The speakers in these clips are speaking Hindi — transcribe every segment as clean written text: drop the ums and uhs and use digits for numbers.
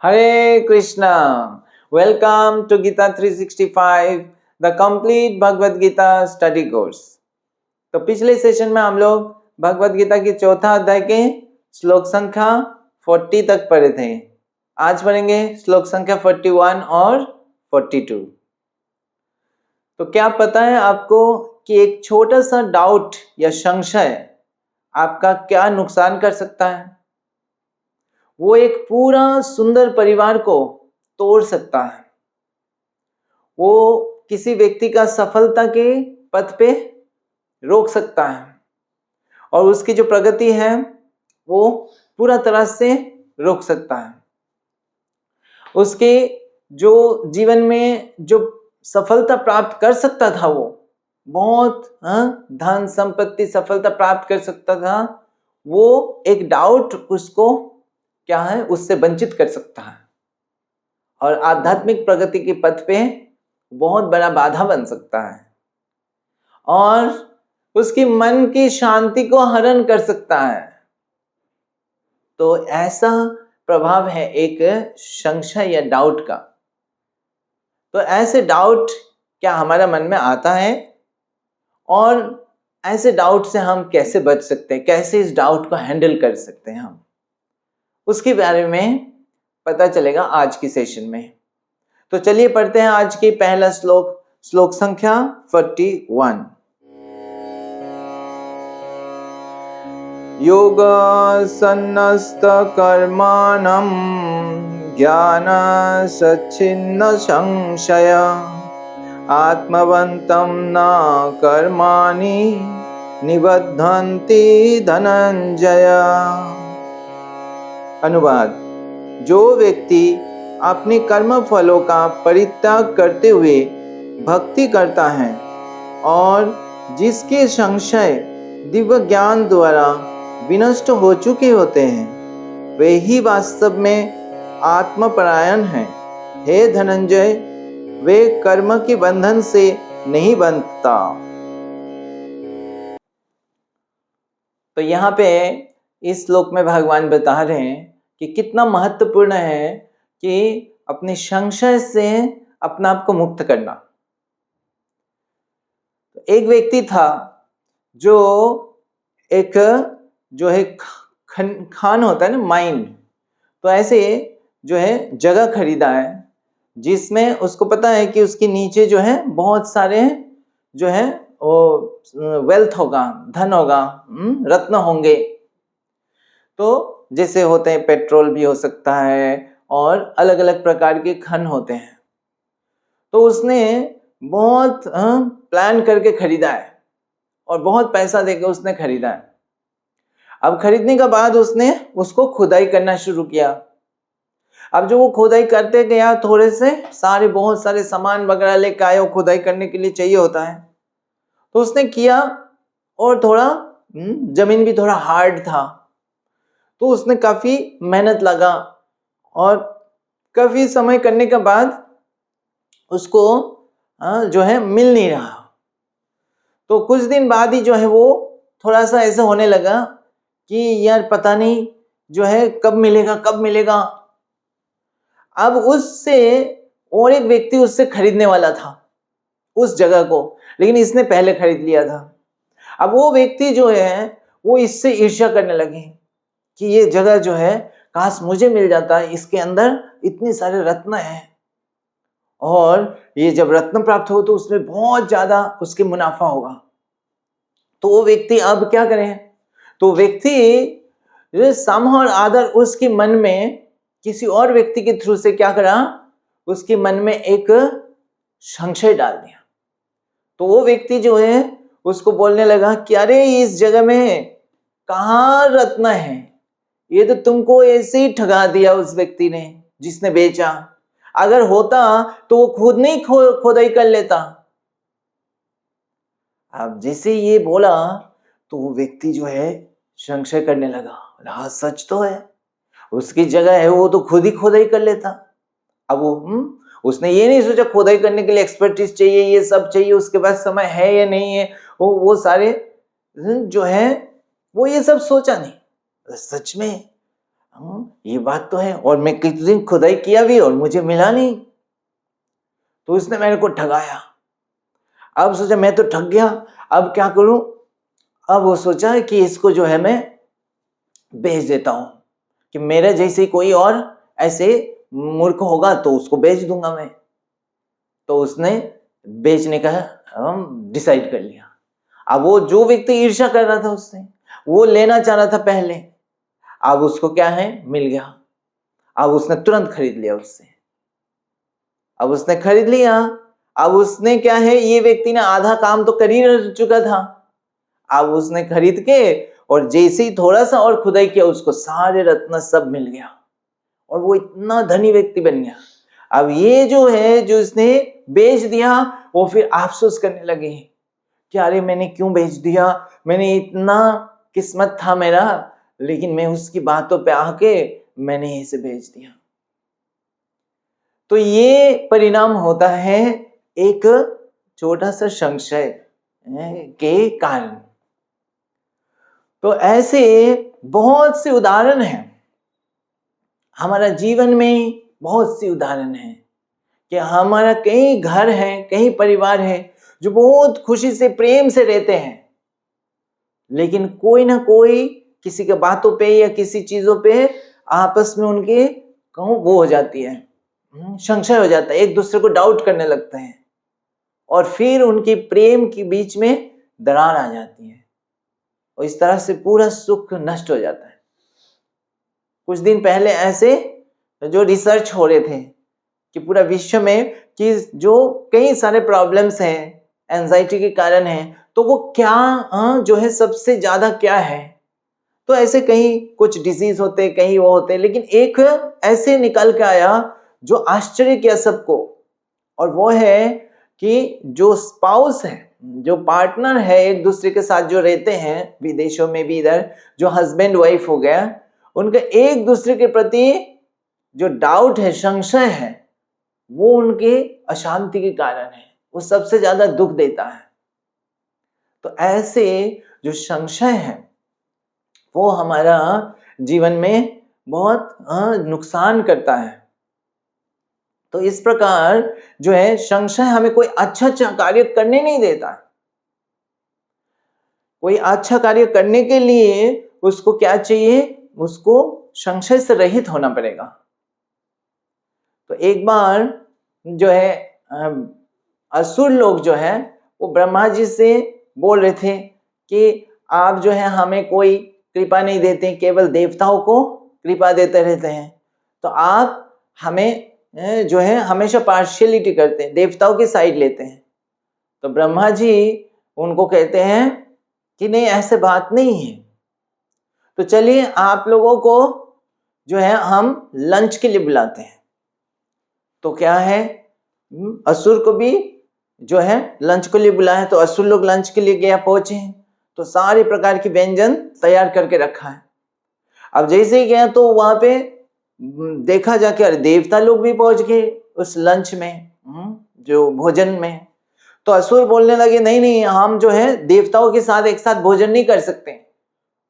Hare Krishna. Welcome to Gita 365, the complete Bhagavad Gita study course. तो पिछले सेशन में हम लोग भगवद गीता के चौथा अध्याय के श्लोक संख्या 40 तक पढ़े थे। आज पढ़ेंगे श्लोक संख्या 41 और 42। तो क्या पता है आपको कि एक छोटा सा डाउट या संशय आपका क्या नुकसान कर सकता है? वो एक पूरा सुंदर परिवार को तोड़ सकता है। वो किसी व्यक्ति का सफलता के पथ पे रोक सकता है और उसकी जो प्रगति है वो पूरा तरह से रोक सकता है। उसके जो जीवन में जो सफलता प्राप्त कर सकता था, वो बहुत धन संपत्ति सफलता प्राप्त कर सकता था, वो एक डाउट उसको क्या है, उससे वंचित कर सकता है और आध्यात्मिक प्रगति के पथ पे बहुत बड़ा बाधा बन सकता है और उसकी मन की शांति को हरण कर सकता है। तो ऐसा प्रभाव है एक संशय या डाउट का। तो ऐसे डाउट क्या हमारा मन में आता है और ऐसे डाउट से हम कैसे बच सकते हैं, कैसे इस डाउट को हैंडल कर सकते हैं हम, उसके बारे में पता चलेगा आज की सेशन में। तो चलिए पढ़ते हैं आज की पहला श्लोक, श्लोक संख्या 41। योग सन्नस्त कर्माणं ज्ञान सच्चिन्न संशय आत्मवन्तं न कर्माणि निबद्धन्ति धनंजय। अनुवाद: जो व्यक्ति अपने कर्म फलों का परित्याग करते हुए भक्ति करता है और जिसके संशय दिव्य ज्ञान द्वारा विनष्ट हो चुके होते हैं, वे ही वास्तव में आत्मपरायण हैं। हे धनंजय, वे कर्म के बंधन से नहीं बंधता। तो यहाँ पे इस श्लोक में भगवान बता रहे हैं कि कितना महत्वपूर्ण है कि अपने संशय से अपने आप को मुक्त करना। एक व्यक्ति था जो एक खान होता है ना, माइंड। तो ऐसे जो है जगह खरीदा है जिसमें उसको पता है कि उसके नीचे जो है बहुत सारे जो है वो वेल्थ होगा, धन होगा, रत्न होंगे। तो जैसे होते हैं पेट्रोल भी हो सकता है और अलग अलग प्रकार के खन होते हैं। तो उसने बहुत प्लान करके खरीदा है और बहुत पैसा देकर उसने खरीदा है। अब खरीदने के बाद उसने उसको खुदाई करना शुरू किया। अब जो वो खुदाई करते गया, थोड़े से बहुत सारे सामान वगैरह लेकर आए, वो खुदाई करने के लिए चाहिए होता है। तो उसने किया और थोड़ा जमीन भी थोड़ा हार्ड था, तो उसने काफी मेहनत लगा और काफी समय करने के बाद उसको जो है मिल नहीं रहा। तो कुछ दिन बाद ही जो है वो थोड़ा सा ऐसा होने लगा कि यार पता नहीं जो है कब मिलेगा। अब उससे और एक व्यक्ति उससे खरीदने वाला था उस जगह को, लेकिन इसने पहले खरीद लिया था। अब वो व्यक्ति जो है वो इससे ईर्ष्या करने लगे कि ये जगह जो है काश मुझे मिल जाता है, इसके अंदर इतने सारे रत्न हैं और ये जब रत्न प्राप्त हो तो उसमें बहुत ज्यादा उसके मुनाफा होगा। तो वो व्यक्ति अब क्या करे? तो व्यक्ति सामह और आदर उसके मन में किसी और व्यक्ति के थ्रू से क्या करा, उसके मन में एक संशय डाल दिया। तो वो व्यक्ति जो है उसको बोलने लगा कि अरे इस जगह में कहाँ रत्न है, ये तो तुमको ऐसे ही ठगा दिया उस व्यक्ति ने जिसने बेचा। अगर होता तो वो खुद नहीं खुदाई कर लेता। अब जैसे ये बोला तो वो व्यक्ति जो है संशय करने लगा, हाँ सच तो है, उसकी जगह है, वो तो खुद ही खुदाई कर लेता। अब वो उसने ये नहीं सोचा खुदाई करने के लिए एक्सपर्टीज चाहिए, ये सब चाहिए, उसके पास समय है या नहीं है, वो सारे जो है वो ये सब सोचा नहीं। सच में ये बात तो है, और मैं किस दिन खुदाई किया भी और मुझे मिला नहीं, तो उसने मेरे को ठगाया। अब सोचा मैं तो ठग गया, अब क्या करूं? अब वो सोचा कि इसको जो है मैं बेच देता हूं, कि मेरे जैसे कोई और ऐसे मूर्ख होगा तो उसको बेच दूंगा मैं। तो उसने बेचने का डिसाइड कर लिया। अब वो जो व्यक्ति ईर्ष्या कर रहा था उससे, वो लेना चाह रहा था पहले, अब उसको क्या है, मिल गया। अब उसने तुरंत खरीद लिया उससे। अब उसने खरीद लिया। अब उसने क्या है, ये व्यक्ति ने आधा काम तो कर ही चुका था। अब उसने खरीद के और जैसे ही थोड़ा सा और खुदाई किया, उसको सारे रत्न सब मिल गया और वो इतना धनी व्यक्ति बन गया। अब ये जो है, जो इसने बेच दिया, वो फिर अफसोस करने लगे कि अरे मैंने क्यों बेच दिया, मैंने इतना किस्मत था मेरा, लेकिन मैं उसकी बातों पे आके मैंने इसे बेच दिया। तो ये परिणाम होता है एक छोटा सा संशय के कारण। तो ऐसे बहुत से उदाहरण हैं हमारा जीवन में, बहुत सी उदाहरण हैं कि हमारा कई घर है, कई परिवार है जो बहुत खुशी से, प्रेम से रहते हैं, लेकिन कोई ना कोई किसी के बातों पे या किसी चीजों पे आपस में उनके कहूं वो हो जाती है, संशय हो जाता है, एक दूसरे को डाउट करने लगते हैं और फिर उनकी प्रेम के बीच में दरार आ जाती है और इस तरह से पूरा सुख नष्ट हो जाता है। कुछ दिन पहले ऐसे जो रिसर्च हो रहे थे कि पूरा विश्व में कि जो कई सारे प्रॉब्लम्स हैं, एंजाइटी के कारण हैं, तो वो क्या जो है सबसे ज्यादा क्या है, तो ऐसे कहीं कुछ डिजीज होते, कहीं वो होते, लेकिन एक ऐसे निकल के आया जो आश्चर्य किया सबको, और वो है कि जो स्पाउस है, जो पार्टनर है एक दूसरे के साथ जो रहते हैं विदेशों में भी, इधर जो हस्बैंड वाइफ हो गया, उनका एक दूसरे के प्रति जो डाउट है, संशय है, वो उनके अशांति के कारण है, वो सबसे ज्यादा दुख देता है। तो ऐसे जो संशय है वो हमारा जीवन में बहुत नुकसान करता है। तो इस प्रकार जो है संशय हमें कोई अच्छा कार्य करने नहीं देता। कोई अच्छा कार्य करने के लिए उसको क्या चाहिए, उसको संशय से रहित होना पड़ेगा। तो एक बार जो है असुर लोग जो है वो ब्रह्मा जी से बोल रहे थे कि आप जो है हमें कोई कृपा नहीं देते, केवल देवताओं को कृपा देते रहते हैं, तो आप हमें जो है हमेशा पार्शियलिटी करते हैं, देवताओं की साइड लेते हैं। तो ब्रह्मा जी उनको कहते हैं कि नहीं, ऐसे बात नहीं है, तो चलिए आप लोगों को जो है हम लंच के लिए बुलाते हैं। तो क्या है, असुर को भी जो है लंच के लिए बुलाया, तो असुर लोग लंच के लिए गया, पहुंचे हैं तो सारे प्रकार की व्यंजन तैयार करके रखा है। अब जैसे ही गया तो वहां पे देखा जाके अरे देवता लोग भी पहुंच गए उस लंच में, जो भोजन में। तो असुर बोलने लगे नहीं नहीं, हम जो है देवताओं के साथ एक साथ भोजन नहीं कर सकते,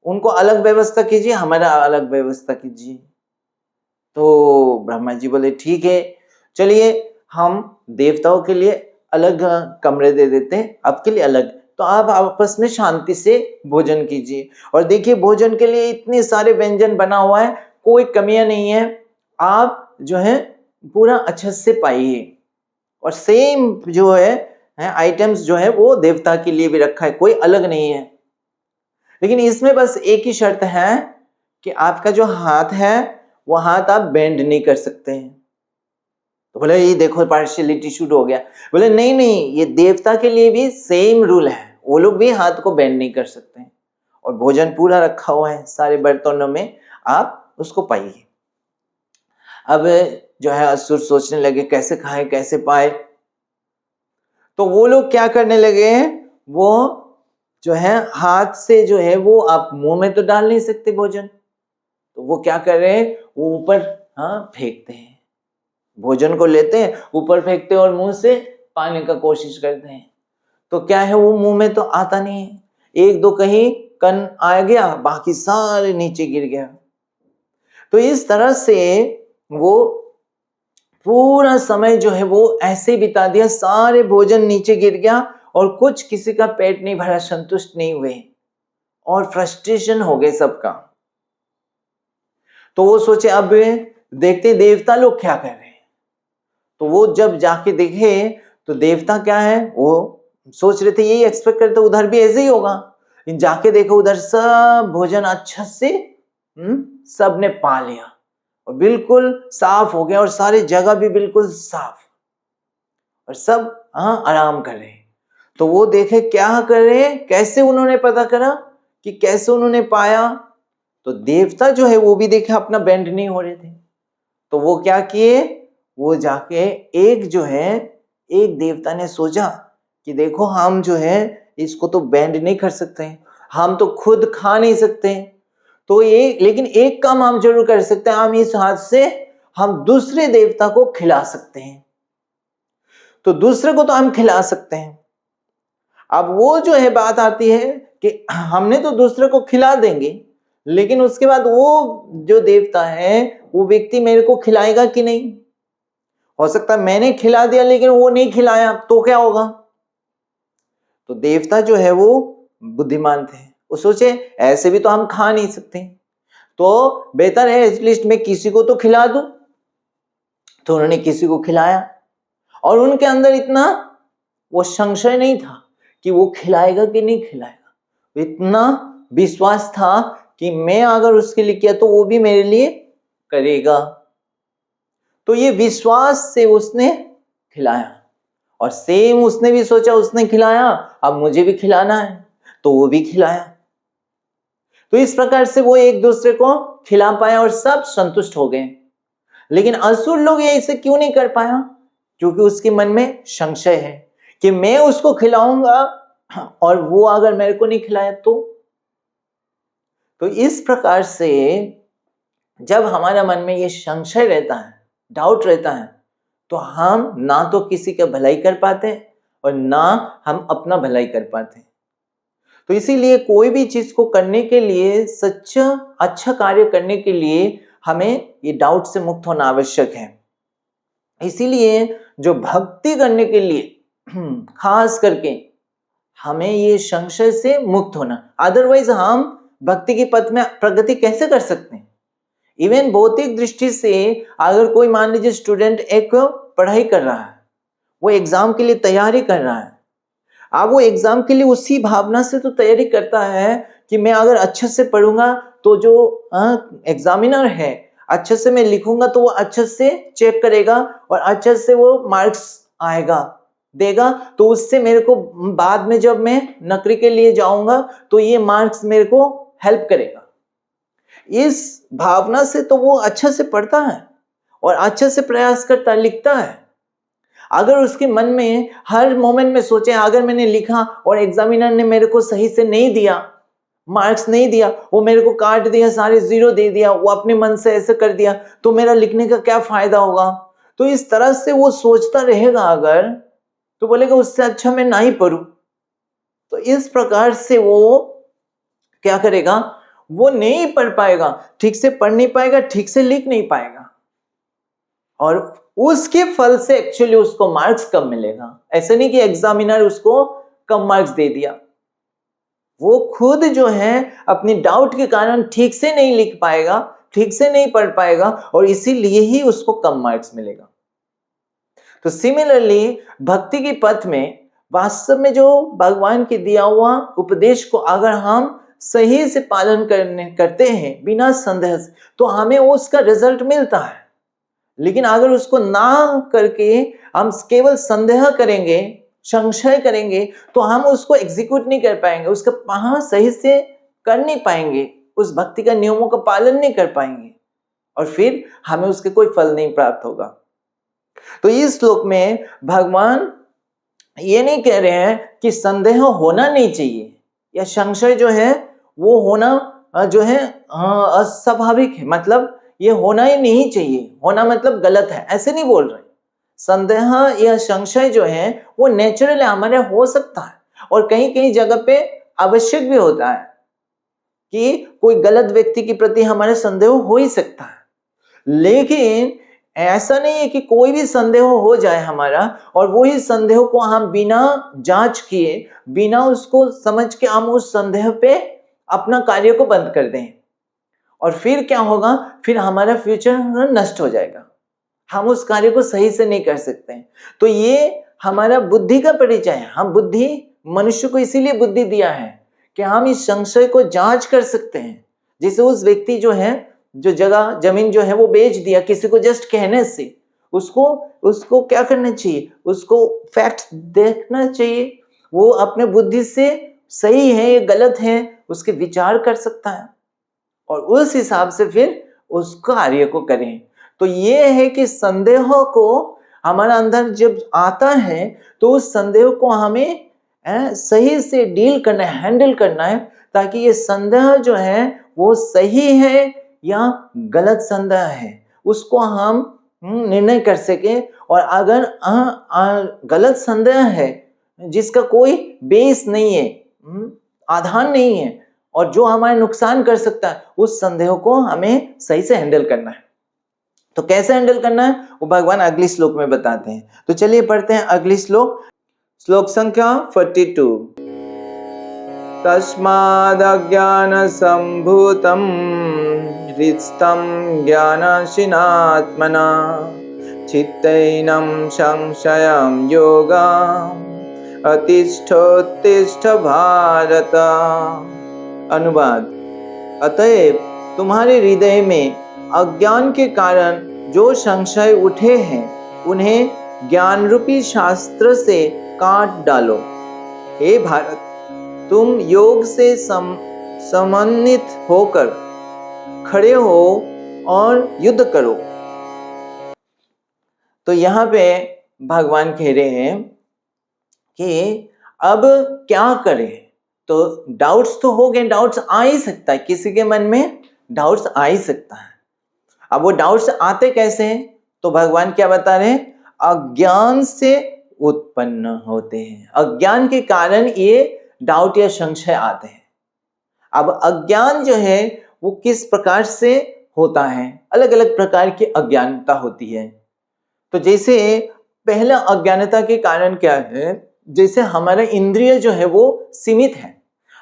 उनको अलग व्यवस्था कीजिए, हमारा अलग व्यवस्था कीजिए। तो ब्रह्मा जी बोले ठीक है, चलिए हम देवताओं के लिए अलग कमरे दे देते हैं, आपके लिए अलग, तो आप आपस में शांति से भोजन कीजिए। और देखिए भोजन के लिए इतने सारे व्यंजन बना हुआ है, कोई कमियां नहीं है, आप जो है पूरा अच्छे से पाइए। और सेम जो है आइटम्स जो है वो देवता के लिए भी रखा है, कोई अलग नहीं है। लेकिन इसमें बस एक ही शर्त है कि आपका जो हाथ है वो हाथ आप बेंड नहीं कर सकते हैं। तो बोले ये देखो पार्शियलिटी शुरू हो गया। बोले नहीं नहीं, ये देवता के लिए भी सेम रूल है, वो लोग भी हाथ को बेंड नहीं कर सकते हैं, और भोजन पूरा रखा हुआ है सारे बर्तनों में, आप उसको पाइए। अब जो है असुर सोचने लगे कैसे खाए कैसे पाए, तो वो लोग क्या करने लगे, वो जो है हाथ से जो है वो आप मुंह में तो डाल नहीं सकते भोजन, तो वो क्या कर रहे हैं, वो ऊपर फेंकते हैं, भोजन को लेते हैं ऊपर फेंकते हैं और मुंह से पाने का कोशिश करते हैं। तो क्या है, वो मुंह में तो आता नहीं है, एक दो कहीं कन आ गया, बाकी सारे नीचे गिर गया। तो इस तरह से वो पूरा समय जो है वो ऐसे ही बिता दिया, सारे भोजन नीचे गिर गया और कुछ किसी का पेट नहीं भरा, संतुष्ट नहीं हुए और फ्रस्ट्रेशन हो गए सबका। तो वो सोचे अब देखते देवता लोग क्या कर रहे हैं। तो वो जब जाके देखे तो देवता क्या है, वो सोच रहे थे यही एक्सपेक्ट करते उधर भी ऐसे ही होगा, लेकिन जाके देखो उधर सब भोजन अच्छा से सब ने पा लिया और बिल्कुल साफ हो गया और सारी जगह भी बिल्कुल साफ और सब आराम कर रहे हैं। तो वो देखे क्या कर रहे हैं, कैसे उन्होंने पता करा कि कैसे उन्होंने पाया। तो देवता जो है वो भी देखे अपना बेंड नहीं हो रहे थे, तो वो क्या किए, वो जाके एक देवता ने सोचा कि देखो हम जो है इसको तो बेंड नहीं कर सकते, हम तो खुद खा नहीं सकते, तो लेकिन एक काम हम जरूर कर सकते हैं, हम इस हाथ से हम दूसरे देवता को खिला सकते हैं। तो दूसरे को तो हम खिला सकते हैं। अब वो जो है बात आती है कि हमने तो दूसरे को खिला देंगे, लेकिन उसके बाद वो जो देवता है वो व्यक्ति मेरे को खिलाएगा कि नहीं। हो सकता है मैंने खिला दिया लेकिन वो नहीं खिलाया, तो क्या होगा। तो देवता जो है वो बुद्धिमान थे, वो सोचे ऐसे भी तो हम खा नहीं सकते, तो बेहतर है एटलीस्ट मैं किसी को तो खिला दूं। तो उन्होंने किसी को खिलाया और उनके अंदर इतना वो संशय नहीं था कि वो खिलाएगा कि नहीं खिलाएगा, इतना विश्वास था कि मैं अगर उसके लिए किया तो वो भी मेरे लिए करेगा। तो ये विश्वास से उसने खिलाया और सेम उसने भी सोचा, उसने खिलाया अब मुझे भी खिलाना है, तो वो भी खिलाया। तो इस प्रकार से वो एक दूसरे को खिला पाया और सब संतुष्ट हो गए। लेकिन असुर लोग ये इसे क्यों नहीं कर पाया, क्योंकि उसके मन में संशय है कि मैं उसको खिलाऊंगा और वो अगर मेरे को नहीं खिलाया तो इस प्रकार से जब हमारा मन में ये संशय रहता है, डाउट रहता है, तो हम ना तो किसी का भलाई कर पाते और ना हम अपना भलाई कर पाते। तो इसीलिए कोई भी चीज को करने के लिए, सच्चा अच्छा कार्य करने के लिए हमें ये डाउट से मुक्त होना आवश्यक है। इसीलिए जो भक्ति करने के लिए खास करके हमें ये संशय से मुक्त होना, अदरवाइज हम भक्ति की पथ में प्रगति कैसे कर सकते हैं। इवन भौतिक दृष्टि से अगर कोई मान लीजिए स्टूडेंट एक पढ़ाई कर रहा है, वो एग्जाम के लिए तैयारी कर रहा है, अब वो एग्जाम के लिए उसी भावना से तो तैयारी करता है कि मैं अगर अच्छे से पढ़ूंगा तो जो एग्जामिनर है अच्छे से मैं लिखूंगा तो वो अच्छे से चेक करेगा और अच्छे से वो मार्क्स आएगा देगा, तो उससे मेरे को बाद में जब मैं नौकरी के लिए जाऊंगा तो ये मार्क्स मेरे को हेल्प करेगा। इस भावना से तो वो अच्छे से पढ़ता है और अच्छे से प्रयास करता है, लिखता है। अगर उसके मन में हर मोमेंट में सोचे अगर मैंने लिखा और एग्जामिनर ने मेरे को सही से नहीं दिया, मार्क्स नहीं दिया, वो मेरे को काट दिया, सारे जीरो दे दिया, वो अपने मन से ऐसे कर दिया, तो मेरा लिखने का क्या फायदा होगा। तो इस तरह से वो सोचता रहेगा अगर, तो बोलेगा उससे अच्छा मैं ना ही पढ़ूं। तो इस प्रकार से वो क्या करेगा, वो नहीं पढ़ पाएगा, ठीक से पढ़ नहीं पाएगा, ठीक से लिख नहीं पाएगा और उसके फल से एक्चुअली उसको मार्क्स कम मिलेगा। ऐसे नहीं कि एग्जामिनर उसको कम मार्क्स दे दिया, वो खुद जो है अपनी डाउट के कारण ठीक से नहीं लिख पाएगा, ठीक से नहीं पढ़ पाएगा और इसीलिए ही उसको कम मार्क्स मिलेगा। तो सिमिलरली भक्ति की पथ में वास्तव में जो भगवान के दिया हुआ उपदेश को अगर हम सही से पालन करते हैं बिना संदेह से, तो हमें उसका रिजल्ट मिलता है। लेकिन अगर उसको ना करके हम केवल संदेह करेंगे, संशय करेंगे, तो हम उसको एग्जीक्यूट नहीं कर पाएंगे, उसका सही से कर नहीं पाएंगे, उस भक्ति का नियमों का पालन नहीं कर पाएंगे और फिर हमें उसके कोई फल नहीं प्राप्त होगा। तो इस श्लोक में भगवान ये नहीं कह रहे हैं कि संदेह होना नहीं चाहिए या संशय जो है वो होना जो है अस्वाभाविक है, मतलब ये होना ही नहीं चाहिए, होना मतलब गलत है, ऐसे नहीं बोल रहे। संदेह या संशय जो है वो नेचुरल हमारे हो सकता है और कहीं कहीं जगह पे आवश्यक भी होता है कि कोई गलत व्यक्ति के प्रति हमारे संदेह हो ही सकता है, लेकिन ऐसा नहीं है कि कोई भी संदेह हो जाए हमारा और वही संदेह को हम बिना जांच किए, बिना उसको समझ के हम उस संदेह पे अपना कार्य को बंद कर दें, और फिर क्या होगा, फिर हमारा फ्यूचर नष्ट हो जाएगा, हम उस कार्य को सही से नहीं कर सकते हैं। तो ये हमारा बुद्धि का परिचय है। हम बुद्धि, मनुष्य को इसीलिए बुद्धि दिया है कि हम इस संशय को जांच कर सकते हैं। जैसे उस व्यक्ति जो है, जो जगह जमीन जो है वो बेच दिया किसी को जस्ट कहने से, उसको क्या करना चाहिए, उसको फैक्ट्स देखना चाहिए, वो अपने बुद्धि से सही है या गलत है उसके विचार कर सकता है और उस हिसाब से फिर उस कार्य को करें। तो ये है कि संदेह को हमारा अंदर जब आता है तो उस संदेह को हमें सही से डील करना है, हैंडल करना है, ताकि ये संदेह जो है वो सही है या गलत संदेह है उसको हम निर्णय कर सके। और अगर गलत संदेह है जिसका कोई बेस नहीं है, आधार नहीं है और जो हमारे नुकसान कर सकता है, उस संदेह को हमें सही से हैंडल करना है। तो कैसे हैंडल करना है वो भगवान अगली श्लोक में बताते हैं। तो चलिए पढ़ते हैं अगली श्लोक, श्लोक संख्या 42। तस्माद् अज्ञान संभूतं हृत्स्थं ज्ञानाशिनात्मना चित्तैनं संशयं योगम् अतिष्ठोत्तिष्ठ भारत। अनुवाद, अतएव तुम्हारे हृदय में अज्ञान के कारण जो संशय उठे हैं उन्हें ज्ञान रूपी शास्त्र से काट डालो। हे भारत, तुम योग से समन्वित होकर खड़े हो और युद्ध करो। तो यहाँ पे भगवान कह रहे हैं कि अब क्या करें। तो डाउट्स तो हो गए, डाउट्स आ ही सकता है, किसी के मन में डाउट्स आ ही सकता है। अब वो डाउट्स आते कैसे हैं, तो भगवान क्या बता रहे हैं, अज्ञान से उत्पन्न होते हैं। अज्ञान के कारण ये डाउट या संशय आते हैं। अब अज्ञान जो है वो किस प्रकार से होता है, अलग अलग प्रकार की अज्ञानता होती है। तो जैसे पहला अज्ञानता के कारण क्या है, जैसे हमारा इंद्रिय जो है वो सीमित है,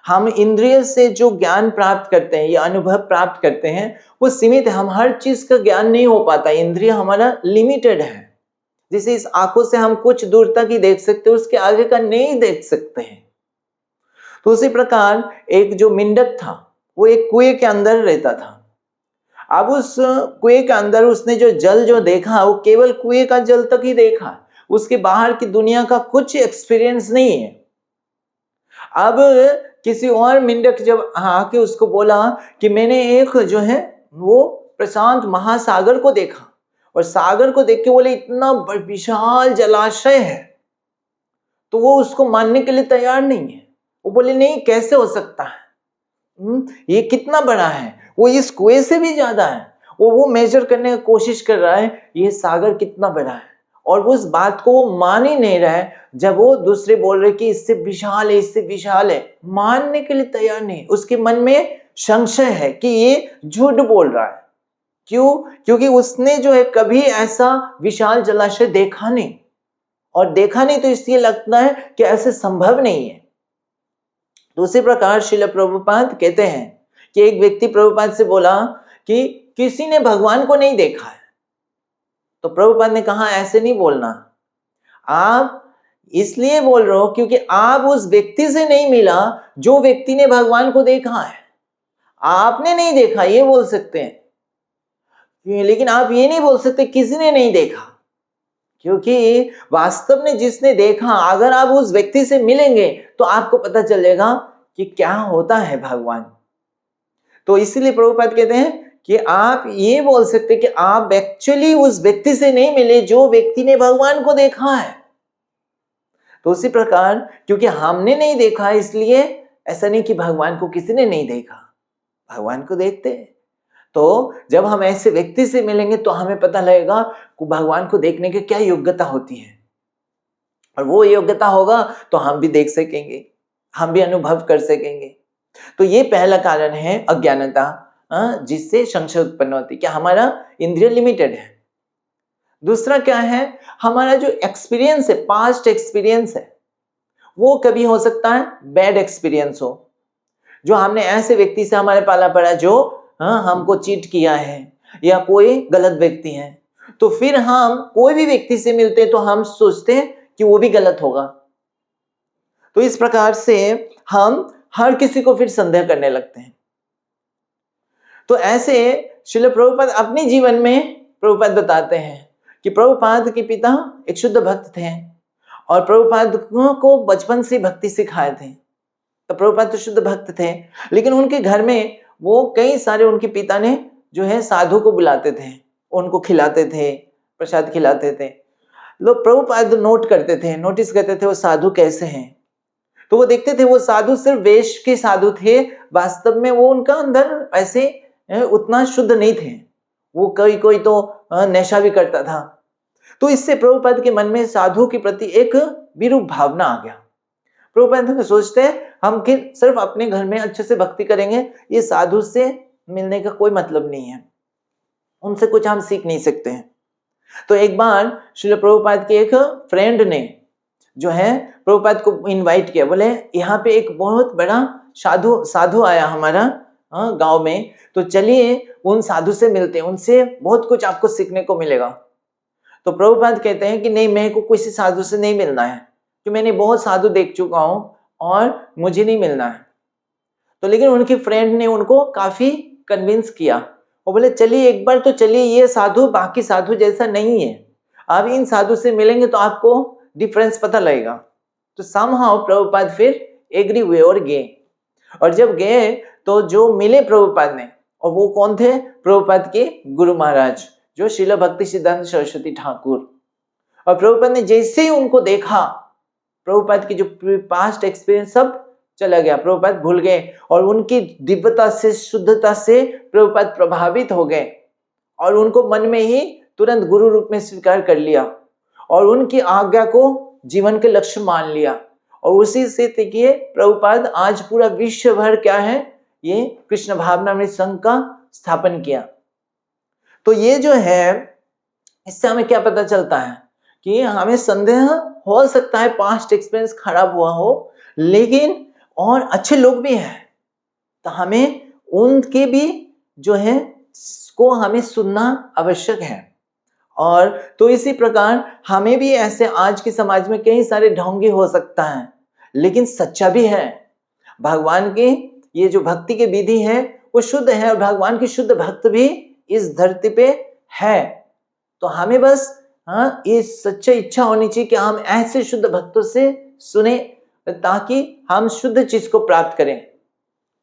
हम इंद्रिय से जो ज्ञान प्राप्त करते हैं या अनुभव प्राप्त करते हैं वो सीमित है, हम हर चीज का ज्ञान नहीं हो पाता, इंद्रिय हमारा लिमिटेड है। जैसे इस आंखों से हम कुछ दूर तक ही देख सकते हैं, उसके आगे का नहीं देख सकते हैं। तो उसी प्रकार एक जो मेंढक था वो एक कुएं के अंदर रहता था। अब उस कुएं के अंदर उसने जो जल जो देखा वो केवल कुएं का जल तक ही देखा, उसके बाहर की दुनिया का कुछ एक्सपीरियंस नहीं है। अब किसी और मेंढक जब आके उसको बोला कि मैंने एक जो है वो प्रशांत महासागर को देखा, और सागर को देख के बोले इतना विशाल जलाशय है, तो वो उसको मानने के लिए तैयार नहीं है। वो बोले नहीं, कैसे हो सकता है, ये कितना बड़ा है, वो इस कुएं से भी ज्यादा है। वो मेजर करने की कोशिश कर रहा है ये सागर कितना बड़ा है, और वो उस बात को वो मान ही नहीं रहा है। जब वो दूसरे बोल रहे कि इससे विशाल है, इससे विशाल है, मानने के लिए तैयार नहीं। उसके मन में संशय है कि ये झूठ बोल रहा है। क्यों? क्योंकि उसने जो है कभी ऐसा विशाल जलाशय देखा नहीं, और देखा नहीं तो इसलिए लगता है कि ऐसे संभव नहीं है। तो उसी प्रकार श्रील प्रभुपाद कहते हैं कि एक व्यक्ति प्रभुपाद से बोला कि किसी ने भगवान को नहीं देखा है। तो प्रभुपाद ने कहा ऐसे नहीं बोलना, आप इसलिए बोल रहे हो क्योंकि आप उस व्यक्ति से नहीं मिला जो व्यक्ति ने भगवान को देखा है। आपने नहीं देखा ये बोल सकते हैं, लेकिन आप ये नहीं बोल सकते किसी ने नहीं देखा, क्योंकि वास्तव में जिसने देखा, अगर आप उस व्यक्ति से मिलेंगे तो आपको पता चलेगा कि क्या होता है भगवान। तो इसीलिए प्रभुपाद कहते हैं कि आप ये बोल सकते कि आप एक्चुअली उस व्यक्ति से नहीं मिले जो व्यक्ति ने भगवान को देखा है। तो उसी प्रकार क्योंकि हमने नहीं देखा इसलिए ऐसा नहीं कि भगवान को किसी ने नहीं देखा, भगवान को देखते हैं। तो जब हम ऐसे व्यक्ति से मिलेंगे तो हमें पता लगेगा कि भगवान को देखने की क्या योग्यता होती है, और वो योग्यता होगा तो हम भी देख सकेंगे, हम भी अनुभव कर सकेंगे। तो ये पहला कारण है अज्ञानता जिससे संशय उत्पन्न होती है। क्या हमारा इंद्रिय लिमिटेड है? दूसरा क्या है, हमारा जो एक्सपीरियंस है, पास्ट एक्सपीरियंस है, वो कभी हो सकता है बैड एक्सपीरियंस हो, जो हमने ऐसे व्यक्ति से हमारे पाला पड़ा जो हमको चीट किया है, या कोई गलत व्यक्ति है, तो फिर हम कोई भी व्यक्ति से मिलते हैं तो हम सोचते हैं कि वो भी गलत होगा। तो इस प्रकार से हम हर किसी को फिर संदेह करने लगते हैं। तो ऐसे श्रील प्रभुपाद अपने जीवन में प्रभुपाद बताते हैं कि प्रभुपाद के पिता एक शुद्ध भक्त थे और प्रभुपाद को बचपन से भक्ति सिखाए थे। तो प्रभुपाद तो शुद्ध भक्त थे, लेकिन उनके घर में वो कई सारे उनके पिता ने जो है साधु को बुलाते थे, उनको खिलाते थे, प्रसाद खिलाते थे। लोग प्रभुपाद नोट करते थे, नोटिस करते थे वो साधु कैसे हैं। तो वो देखते थे वो साधु सिर्फ वेश के साधु थे, वास्तव में वो उनका अंदर ऐसे उतना शुद्ध नहीं थे। वो कोई तो नशा भी करता था। तो इससे प्रभुपाद के मन में साधु के प्रति एक विरूप भावना आ गया। प्रभुपाद सोचते हैं हम कि सिर्फ अपने घर में अच्छे से भक्ति करेंगे, ये साधु से मिलने का कोई मतलब नहीं है, उनसे कुछ हम सीख नहीं सकते हैं। तो एक बार श्रील प्रभुपाद के एक फ्रेंड ने जो है प्रभुपाद को इनवाइट किया, बोले यहाँ पे एक बहुत बड़ा साधु आया हमारा गांव में, तो चलिए उन साधु से मिलते हैं, उनसे बहुत कुछ आपको सीखने को मिलेगा। तो प्रभुपाद कहते हैं कि नहीं, मेरे को किसी साधु से नहीं मिलना है, कि मैंने बहुत साधु देख चुका हूं और मुझे नहीं मिलना है। तो लेकिन उनके फ्रेंड ने उनको काफी कन्विंस किया और बोले चलिए एक बार तो चलिए, ये साधु बाकी साधु जैसा नहीं है, आप इन साधु से मिलेंगे तो आपको डिफरेंस पता लगेगा। तो समहाउ प्रभुपाद फिर एग्री हुए और गए। और जब गए तो जो मिले प्रभुपाद ने, और वो कौन थे, प्रभुपाद के गुरु महाराज जो श्रील भक्ति सिद्धांत सरस्वती ठाकुर। और प्रभुपाद ने जैसे ही उनको देखा, प्रभुपाद की जो पास्ट एक्सपीरियंस सब चला गया, प्रभुपाद भूल गए और उनकी दिव्यता से, शुद्धता से प्रभुपाद प्रभावित हो गए और उनको मन में ही तुरंत गुरु रूप में स्वीकार कर लिया और उनकी आज्ञा को जीवन के लक्ष्य मान लिया। और उसी से देखिए प्रभुपाद आज पूरा विश्व भर क्या है, ये कृष्ण भावनामृत संघ का स्थापन किया। तो ये जो है, इससे हमें क्या पता चलता है कि हमें संदेह हो सकता है पास्ट एक्सपीरियंस खराब हुआ हो, लेकिन और अच्छे लोग भी हैं, तो हमें उनके भी जो है को हमें सुनना आवश्यक है। और तो इसी प्रकार हमें भी ऐसे आज के समाज में कई सारे ढोंगी हो सकता है, लेकिन सच्चा भी है। भगवान की ये जो भक्ति की विधि है वो शुद्ध है और भगवान की शुद्ध भक्त भी इस धरती पे है। तो हमें बस ये सच्ची इच्छा होनी चाहिए कि हम ऐसे शुद्ध भक्तों से सुने ताकि हम शुद्ध चीज को प्राप्त करें।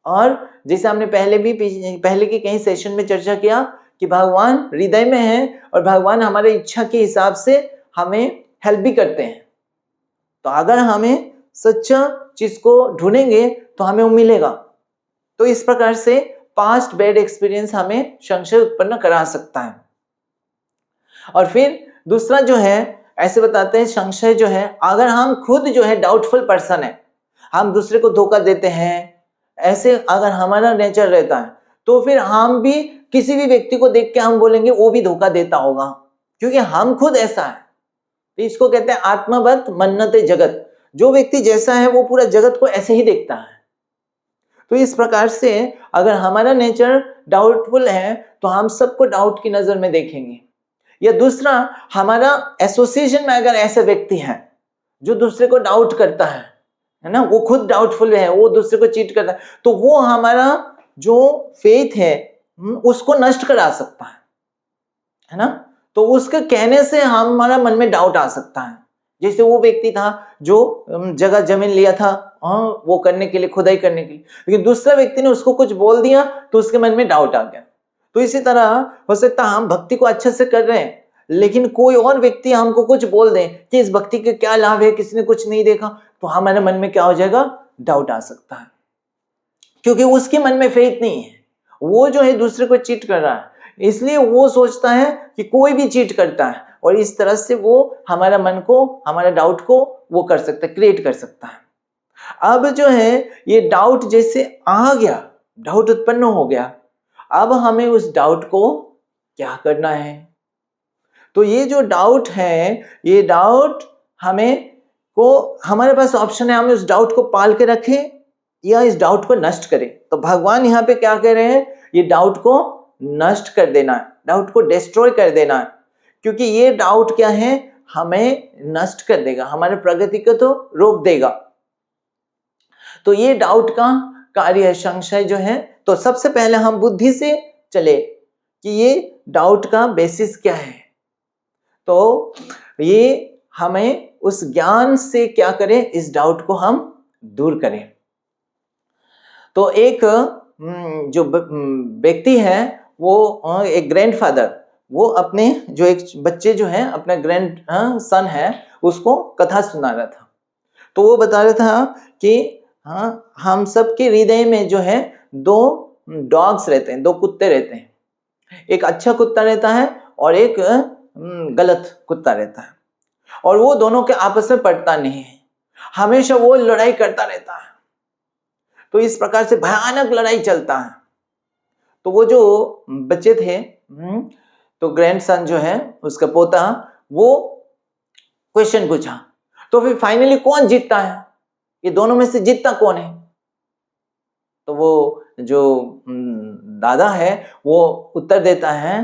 और जैसे हमने पहले की कई सेशन में चर्चा किया कि भगवान हृदय में है और भगवान हमारे इच्छा के हिसाब से हमें हेल्प भी करते हैं। तो अगर हमें सच्चा चीज को ढूंढेंगे तो हमें वो मिलेगा। तो इस प्रकार से पास्ट बैड एक्सपीरियंस हमें संशय उत्पन्न करा सकता है। और फिर दूसरा जो है, ऐसे बताते हैं संशय जो है, अगर हम खुद जो है डाउटफुल पर्सन है, हम दूसरे को धोखा देते हैं, ऐसे अगर हमारा नेचर रहता है, तो फिर हम भी किसी भी व्यक्ति को देख के हम बोलेंगे वो भी धोखा देता होगा, क्योंकि हम खुद ऐसा है। तो इसको कहते हैं आत्मवत मन्नते जगत। जो व्यक्ति जैसा है वो पूरा जगत को ऐसे ही देखता है। तो इस प्रकार से अगर हमारा नेचर डाउटफुल है तो हम सबको डाउट की नजर में देखेंगे। या दूसरा, हमारा एसोसिएशन में अगर ऐसे व्यक्ति हैं जो दूसरे को डाउट करता है ना, वो खुद डाउटफुल है, वो दूसरे को चीट करता है, तो वो हमारा जो फेथ है उसको नष्ट करा सकता है ना। तो उसके कहने से हमारा मन में डाउट आ सकता है। जैसे वो व्यक्ति था जो जगह जमीन लिया था वो करने के लिए, खुदाई करने के लिए, लेकिन दूसरा व्यक्ति ने उसको कुछ बोल दिया तो उसके मन में डाउट आ गया। तो इसी तरह हो सकता है हम भक्ति को अच्छे से कर रहे हैं, लेकिन कोई और व्यक्ति हमको कुछ बोल दे कि इस भक्ति के क्या लाभ है, किसी ने कुछ नहीं देखा, तो हमारे मन में क्या हो जाएगा, डाउट आ सकता है, क्योंकि उसके मन में फेथ नहीं है। वो जो है दूसरे को चीट कर रहा है, इसलिए वो सोचता है कि कोई भी चीट करता है, और इस तरह से वो हमारा मन को, हमारा डाउट को वो कर सकता है, क्रिएट कर सकता है। अब जो है ये डाउट जैसे आ गया, डाउट उत्पन्न हो गया, अब हमें उस डाउट को क्या करना है? तो ये जो डाउट है, ये डाउट हमारे पास ऑप्शन है, हम उस डाउट को पाल के रखें या इस डाउट को नष्ट करें। तो भगवान यहाँ पे क्या कह रहे हैं? ये डाउट को नष्ट कर देना है, डाउट को डिस्ट्रॉय कर देना है, क्योंकि ये डाउट क्या है? हमें नष्ट कर देगा, हमारे प्रगति को तो रोक देगा। तो ये डाउट का कार्य है, संशय जो है। तो सबसे पहले हम बुद्धि से चले कि ये डाउट का बेसिस क्या है। तो ये हमें उस ज्ञान से क्या करें? इस डाउट को हम दूर करें। तो एक जो व्यक्ति है, वो एक ग्रैंडफादर, वो अपने जो एक बच्चे जो है, अपना ग्रैंड सन है, उसको कथा सुना रहा था। तो वो बता रहा था कि हम सबके हृदय में जो है 2 डॉग्स रहते हैं, 2 कुत्ते रहते हैं। एक अच्छा कुत्ता रहता है और एक गलत कुत्ता रहता है, और वो दोनों के आपस में पटता नहीं है, हमेशा वो लड़ाई करता रहता है। तो इस प्रकार से भयानक लड़ाई चलता है। तो वो जो बच्चे थे, तो ग्रैंडसन जो है, उसका पोता, वो क्वेश्चन पूछा, तो फिर फाइनली कौन जीतता है? ये दोनों में से जीतता कौन है? तो वो जो दादा है, वो उत्तर देता है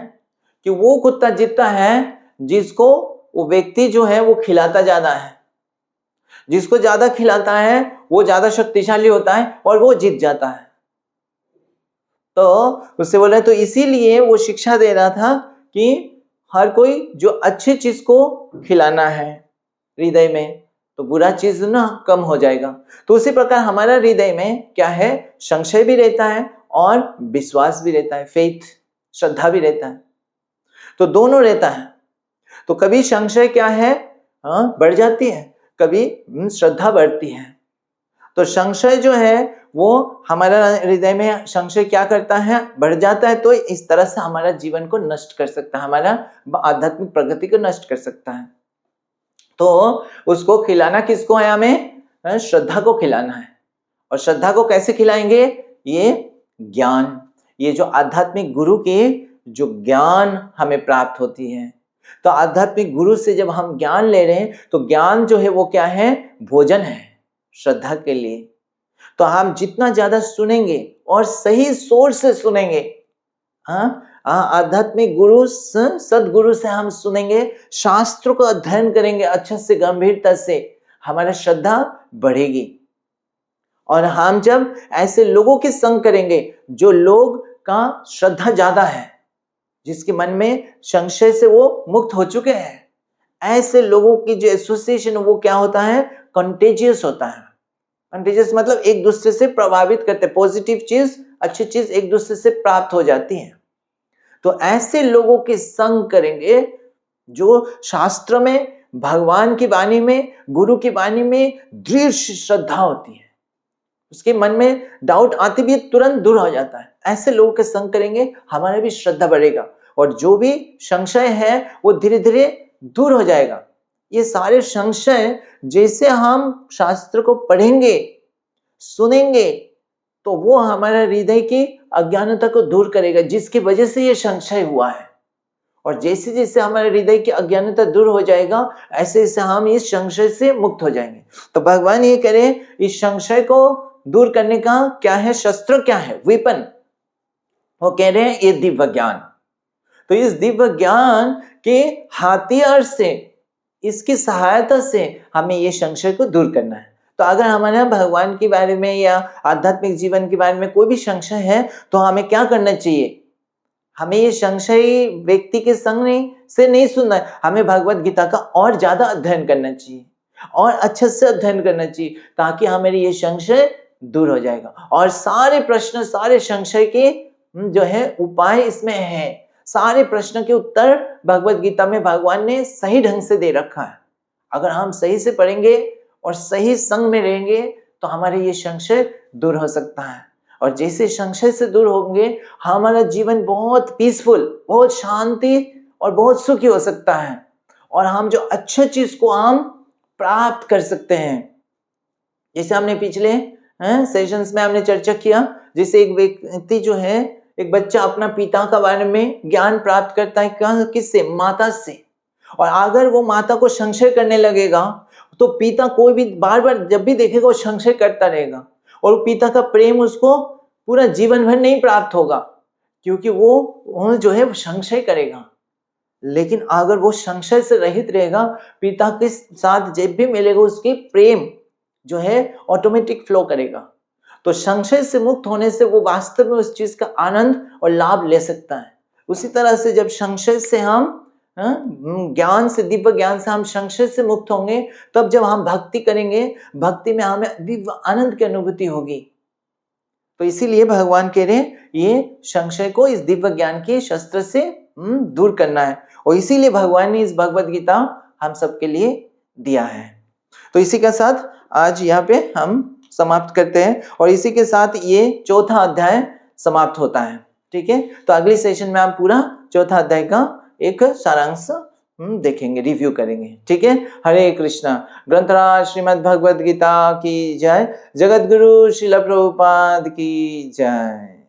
कि वो कुत्ता जीतता है जिसको वो व्यक्ति जो है वो खिलाता ज्यादा है। जिसको ज्यादा खिलाता है वो ज्यादा शक्तिशाली होता है और वो जीत जाता है। तो उससे बोला, तो इसीलिए वो शिक्षा दे रहा था कि हर कोई जो अच्छी चीज को खिलाना है हृदय में, तो बुरा चीज ना कम हो जाएगा। तो उसी प्रकार हमारा हृदय में क्या है? संशय भी रहता है और विश्वास भी रहता है, फेथ, श्रद्धा भी रहता है। तो दोनों रहता है। तो कभी संशय क्या है? बढ़ जाती है, कभी श्रद्धा बढ़ती है। तो संशय जो है वो हमारा हृदय में संशय क्या करता है? बढ़ जाता है। तो इस तरह से हमारा जीवन को नष्ट कर सकता है, हमारा आध्यात्मिक प्रगति को नष्ट कर सकता है। तो उसको खिलाना किसको है? हमें श्रद्धा को खिलाना है। और श्रद्धा को कैसे खिलाएंगे? ये ज्ञान, ये जो आध्यात्मिक गुरु के जो ज्ञान हमें प्राप्त होती है। तो आध्यात्मिक गुरु से जब हम ज्ञान ले रहे हैं, तो ज्ञान जो है वो क्या है? भोजन है श्रद्धा के लिए। तो हम जितना ज्यादा सुनेंगे और सही सोर्स से सुनेंगे, आध्यात्मिक गुरु सदगुरु से हम सुनेंगे, शास्त्रों को अध्ययन करेंगे अच्छे से, गंभीरता से, हमारा श्रद्धा बढ़ेगी। और हम जब ऐसे लोगों के संग करेंगे जो लोग का श्रद्धा ज्यादा है, जिसके मन में संशय से वो मुक्त हो चुके हैं, ऐसे लोगों की जो एसोसिएशन वो क्या होता है? कंटेजियस होता है। कंटेजियस मतलब एक दूसरे से प्रभावित करते, पॉजिटिव चीज, अच्छी चीज एक दूसरे से प्राप्त हो जाती है। तो ऐसे लोगों के संग करेंगे जो शास्त्र में, भगवान की वाणी में, गुरु की वाणी में दृढ़ श्रद्धा होती है, उसके मन में डाउट आते भी तुरंत दूर हो जाता है। ऐसे लोगों के संग करेंगे, हमारा भी श्रद्धा बढ़ेगा और जो भी संशय है वो धीरे धीरे दूर हो जाएगा। ये सारे संशय जैसे हम शास्त्र को पढ़ेंगे, सुनेंगे, तो वो हमारे हृदय की अज्ञानता को दूर करेगा, जिसकी वजह से ये संशय हुआ है। और जैसे जैसे हमारे हृदय की अज्ञानता दूर हो जाएगा, ऐसे ऐसे हम इस संशय से मुक्त हो जाएंगे। तो भगवान ये कह रहे हैं, इस संशय को दूर करने का क्या है? शस्त्र क्या है? वेपन। वो कह रहे हैं ये दिव्य ज्ञान। तो इस दिव्य ज्ञान के हथियार से, इसकी सहायता से हमें ये संशय को दूर करना है। तो अगर हमारे भगवान के बारे में या आध्यात्मिक जीवन के बारे में कोई भी संशय है, तो हमें क्या करना चाहिए? हमें ये संशय व्यक्ति के संग से नहीं सुनना है, हमें भगवत गीता का और ज्यादा अध्ययन करना चाहिए और अच्छे से अध्ययन करना चाहिए, ताकि हमारे ये संशय दूर हो जाएगा। और सारे प्रश्न, सारे संशय के जो है उपाय इसमें है। सारे प्रश्न के उत्तर भगवत गीता में भगवान ने सही ढंग से दे रखा है। अगर हम सही से पढ़ेंगे और सही संग में रहेंगे, तो हमारे ये संशय दूर हो सकता है। और जैसे संशय से दूर होंगे, हमारा जीवन बहुत पीसफुल, बहुत शांति और बहुत सुखी हो सकता है। और हम जो अच्छे चीज को हम प्राप्त कर सकते हैं। जैसे हमने पिछले सेशंस में हमने चर्चा किया, जैसे एक व्यक्ति जो है एक बच्चा अपना पिता का बारे में ज्ञान प्राप्त करता है किससे? माता से। और अगर वो माता को संशय करने लगेगा तो पिता कोई भी बार बार जब भी देखेगा वो संशय करता रहेगा, और पिता का प्रेम उसको पूरा जीवन भर नहीं प्राप्त होगा, क्योंकि वो जो है संशय करेगा। लेकिन अगर वो संशय से रहित रहेगा, पिता के साथ जब भी मिलेगा उसकी प्रेम जो है ऑटोमेटिक फ्लो करेगा। तो संशय से मुक्त होने से वो वास्तव में उस चीज का आनंद और लाभ ले सकता है। उसी तरह से जब संशय से हम ज्ञान से, दिव्य ज्ञान से हम संशय से मुक्त होंगे, तब जब हम भक्ति करेंगे, भक्ति में हमें दिव्य आनंद की अनुभूति होगी। तो इसीलिए भगवान कह रहे हैं ये संशय को इस दिव्य ज्ञान के शस्त्र से दूर करना है, और इसीलिए भगवान ने इस भगवत गीता हम सबके लिए दिया है। तो इसी के साथ आज यहाँ पे हम समाप्त करते हैं, और इसी के साथ ये चौथा अध्याय समाप्त होता है। ठीक है, तो अगले सेशन में हम पूरा चौथा अध्याय का एक सारांश देखेंगे, रिव्यू करेंगे। ठीक है, हरे कृष्णा। ग्रंथराज श्रीमद् भगवद गीता की जय। जगत गुरु श्रील प्रभुपाद की जय।